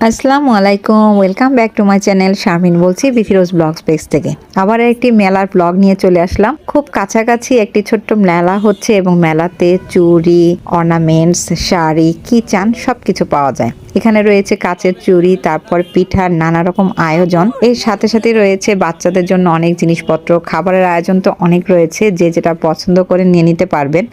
আসসালামু আলাইকুম, welcome back to my channel. Sharmin বলছি বিফিরোজ ব্লগস পেজ থেকে। আবার একটি মেলার ব্লগ নিয়ে চলে আসলাম। খুব কাছাকাছি একটি ছোট্ট মেলা হচ্ছে এবং মেলাতে চুড়ি, অর্নামেন্টস, শাড়ি, কি চান সবকিছু পাওয়া যায়। এখানে রয়েছে কাচের চুড়ি, তারপর পিঠার নানা রকম আয়োজন। এর সাথে সাথে রয়েছে বাচ্চাদের জন্য অনেক জিনিসপত্র, খাবারের আয়োজন তো অনেক রয়েছে, যে যেটা পছন্দ করে নিয়ে নিতে পারবেন।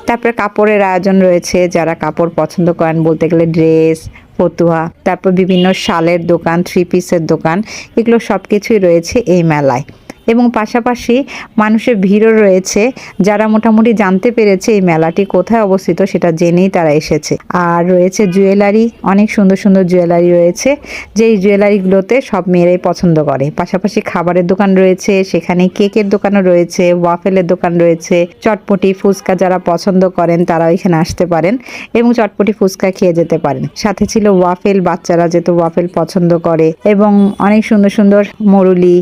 তারপরে কাপড়ের আয়োজন রয়েছে, যারা কাপড় পছন্দ করেন, বলতে গেলে ড্রেস, ফতুয়া, তারপর বিভিন্ন শালের দোকান, থ্রি পিসের দোকান, এগুলো সব কিছুই রয়েছে এই মেলায়। এবং পাশাপাশি মানুষের ভিড়ও রয়েছে, যারা মোটামুটি জানতে পেরেছে এই মেলাটি কোথায় অবস্থিত সেটা জেনেই তারা এসেছে। আর রয়েছে জুয়েলারি, অনেক সুন্দর সুন্দর জুয়েলারি রয়েছে, যেই জুয়েলারিগুলোতে সব মেয়েরাই পছন্দ করে। পাশাপাশি খাবারের দোকান রয়েছে, সেখানে কেকের দোকানও রয়েছে, ওয়াফেলের দোকান রয়েছে, চটপটি ফুচকা যারা পছন্দ করেন তারা এখানে আসতে পারেন এবং চটপটি ফুচকা খেয়ে যেতে পারেন। সাথে ছিল ওয়াফেল, বাচ্চারা যেহেতু ওয়াফেল পছন্দ করে, এবং অনেক সুন্দর সুন্দর মরুলি,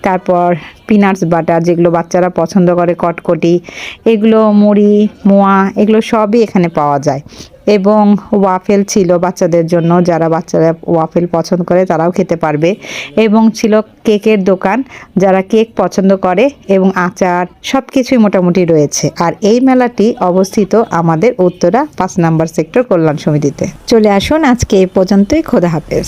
তারপর পিনাটস বাটার যেগুলো বাচ্চারা পছন্দ করে, কটকটি, এগুলো মুড়ি, মোয়া, এগুলো সবই এখানে পাওয়া যায়। এবং ওয়াফেল ছিল বাচ্চাদের জন্য, যারা বাচ্চারা ওয়াফেল পছন্দ করে তারাও খেতে পারবে। এবং ছিল কেকের দোকান, যারা কেক পছন্দ করে, এবং আচার, সব কিছুই মোটামুটি রয়েছে। আর এই মেলাটি অবস্থিত আমাদের উত্তরা 5 নম্বর সেক্টর কল্যাণ সমিতিতে। চলে আসুন, আজকে এই পর্যন্তই। খোদা হাফেজ।